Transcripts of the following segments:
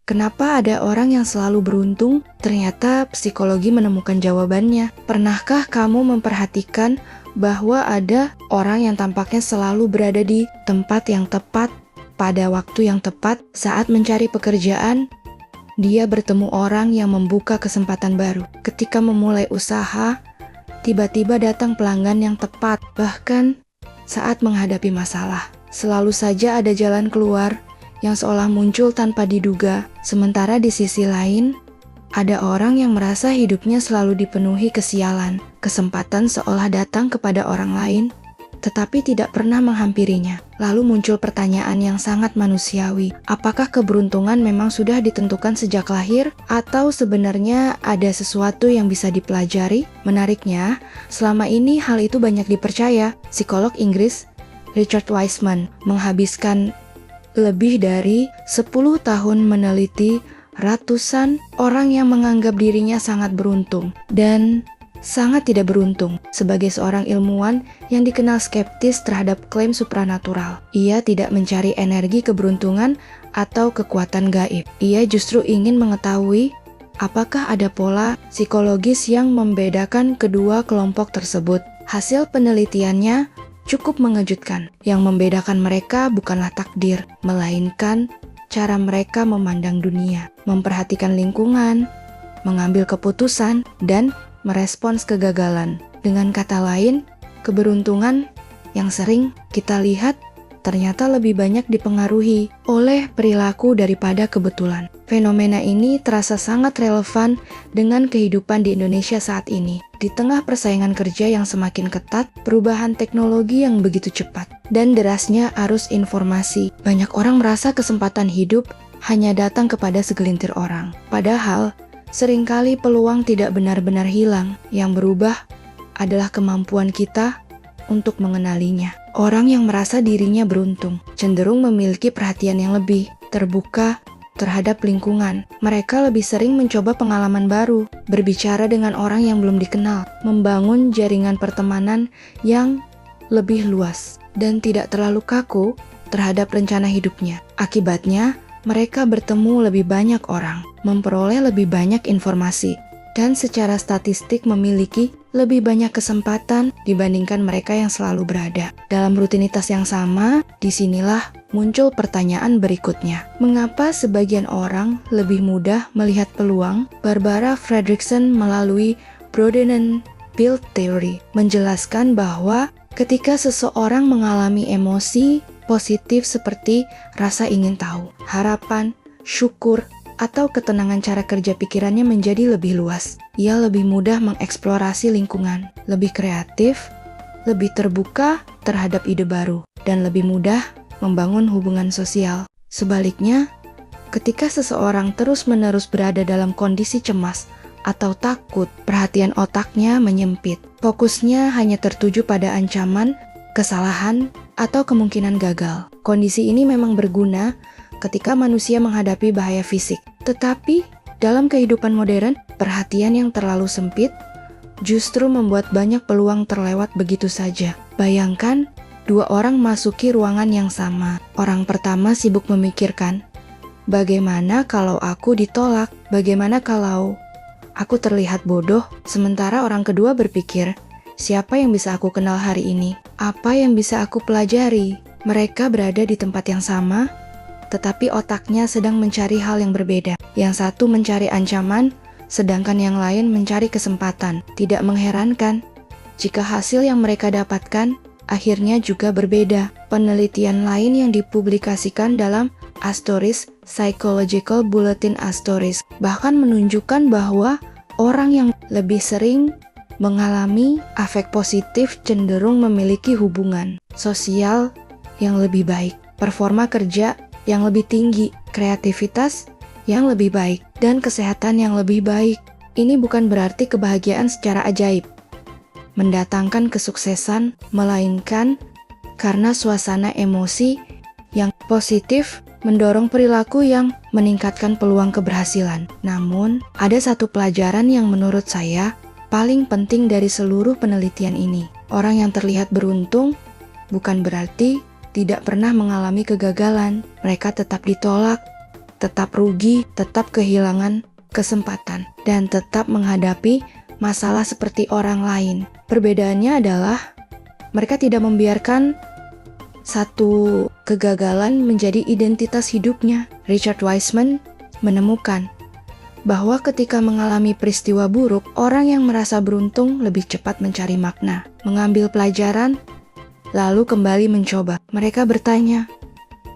Kenapa ada orang yang selalu beruntung? Ternyata psikologi menemukan jawabannya. Pernahkah kamu memperhatikan bahwa ada orang yang tampaknya selalu berada di tempat yang tepat, pada waktu yang tepat, saat mencari pekerjaan? Dia bertemu orang yang membuka kesempatan baru. Ketika memulai usaha, tiba-tiba datang pelanggan yang tepat. Bahkan saat menghadapi masalah, selalu saja ada jalan keluar yang seolah muncul tanpa diduga. Sementara di sisi lain, ada orang yang merasa hidupnya selalu dipenuhi kesialan. Kesempatan seolah datang kepada orang lain, tetapi tidak pernah menghampirinya. Lalu muncul pertanyaan yang sangat manusiawi. Apakah keberuntungan memang sudah ditentukan sejak lahir? Atau sebenarnya ada sesuatu yang bisa dipelajari? Menariknya, selama ini hal itu banyak dipercaya. Psikolog Inggris Richard Wiseman menghabiskan lebih dari 10 tahun meneliti ratusan orang yang menganggap dirinya sangat beruntung dan sangat tidak beruntung. Sebagai seorang ilmuwan yang dikenal skeptis terhadap klaim supranatural, ia tidak mencari energi keberuntungan atau kekuatan gaib. Ia justru ingin mengetahui apakah ada pola psikologis yang membedakan kedua kelompok tersebut. Hasil penelitiannya cukup mengejutkan. Yang membedakan mereka bukanlah takdir, melainkan cara mereka memandang dunia, memperhatikan lingkungan, mengambil keputusan, dan merespons kegagalan. Dengan kata lain, keberuntungan yang sering kita lihat ternyata lebih banyak dipengaruhi oleh perilaku daripada kebetulan. Fenomena ini terasa sangat relevan dengan kehidupan di Indonesia saat ini. Di tengah persaingan kerja yang semakin ketat, perubahan teknologi yang begitu cepat, dan derasnya arus informasi, banyak orang merasa kesempatan hidup hanya datang kepada segelintir orang. Padahal, seringkali peluang tidak benar-benar hilang. Yang berubah adalah kemampuan kita untuk mengenalinya. Orang yang merasa dirinya beruntung cenderung memiliki perhatian yang lebih terbuka terhadap lingkungan. Mereka lebih sering mencoba pengalaman baru, berbicara dengan orang yang belum dikenal, membangun jaringan pertemanan yang lebih luas, dan tidak terlalu kaku terhadap rencana hidupnya. Akibatnya, mereka bertemu lebih banyak orang, memperoleh lebih banyak informasi, dan secara statistik memiliki lebih banyak kesempatan dibandingkan mereka yang selalu berada dalam rutinitas yang sama. Disinilah muncul pertanyaan berikutnya. Mengapa sebagian orang lebih mudah melihat peluang? Barbara Fredrickson melalui Broaden Field Theory menjelaskan bahwa ketika seseorang mengalami emosi positif seperti rasa ingin tahu, harapan, syukur, atau ketenangan, cara kerja pikirannya menjadi lebih luas. Ia lebih mudah mengeksplorasi lingkungan, lebih kreatif, lebih terbuka terhadap ide baru, dan lebih mudah membangun hubungan sosial. Sebaliknya, ketika seseorang terus-menerus berada dalam kondisi cemas atau takut, perhatian otaknya menyempit. Fokusnya hanya tertuju pada ancaman, kesalahan, atau kemungkinan gagal. Kondisi ini memang berguna ketika manusia menghadapi bahaya fisik. Tetapi, dalam kehidupan modern, perhatian yang terlalu sempit justru membuat banyak peluang terlewat begitu saja. Bayangkan, dua orang masuki ruangan yang sama. Orang pertama sibuk memikirkan, bagaimana kalau aku ditolak? Bagaimana kalau aku terlihat bodoh? Sementara orang kedua berpikir, siapa yang bisa aku kenal hari ini? Apa yang bisa aku pelajari? Mereka berada di tempat yang sama, tetapi otaknya sedang mencari hal yang berbeda. Yang satu mencari ancaman, sedangkan yang lain mencari kesempatan. Tidak mengherankan jika hasil yang mereka dapatkan akhirnya juga berbeda. Penelitian lain yang dipublikasikan dalam Astoris Psychological Bulletin Astoris bahkan menunjukkan bahwa orang yang lebih sering mengalami afek positif cenderung memiliki hubungan sosial yang lebih baik, performa kerja yang lebih tinggi, kreativitas yang lebih baik, dan kesehatan yang lebih baik. Ini bukan berarti kebahagiaan secara ajaib mendatangkan kesuksesan, melainkan karena suasana emosi yang positif mendorong perilaku yang meningkatkan peluang keberhasilan. Namun, ada satu pelajaran yang menurut saya paling penting dari seluruh penelitian ini. Orang yang terlihat beruntung bukan berarti tidak pernah mengalami kegagalan. Mereka tetap ditolak, tetap rugi, tetap kehilangan kesempatan, dan tetap menghadapi masalah seperti orang lain. Perbedaannya adalah mereka tidak membiarkan satu kegagalan menjadi identitas hidupnya. Richard Wiseman menemukan bahwa ketika mengalami peristiwa buruk, orang yang merasa beruntung lebih cepat mencari makna, mengambil pelajaran, lalu kembali mencoba. Mereka bertanya,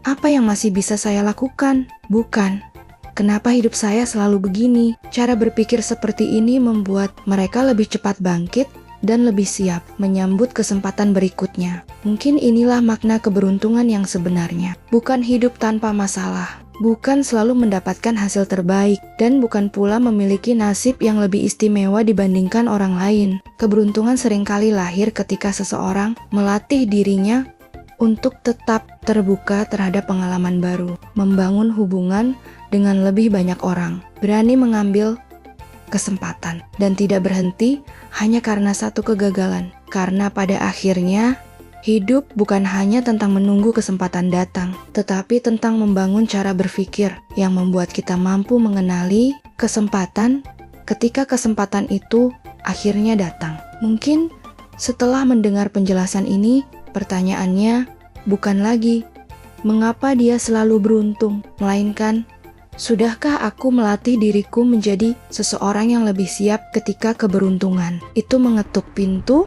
apa yang masih bisa saya lakukan? Bukan, kenapa hidup saya selalu begini? Cara berpikir seperti ini membuat mereka lebih cepat bangkit dan lebih siap menyambut kesempatan berikutnya. Mungkin inilah makna keberuntungan yang sebenarnya. Bukan hidup tanpa masalah, bukan selalu mendapatkan hasil terbaik, dan bukan pula memiliki nasib yang lebih istimewa dibandingkan orang lain. Keberuntungan seringkali lahir ketika seseorang melatih dirinya untuk tetap terbuka terhadap pengalaman baru, membangun hubungan dengan lebih banyak orang, berani mengambil kesempatan, dan tidak berhenti hanya karena satu kegagalan. Karena pada akhirnya, hidup bukan hanya tentang menunggu kesempatan datang, tetapi tentang membangun cara berpikir yang membuat kita mampu mengenali kesempatan ketika kesempatan itu akhirnya datang. Mungkin setelah mendengar penjelasan ini, pertanyaannya bukan lagi mengapa dia selalu beruntung, melainkan sudahkah aku melatih diriku menjadi seseorang yang lebih siap ketika keberuntungan itu mengetuk pintu?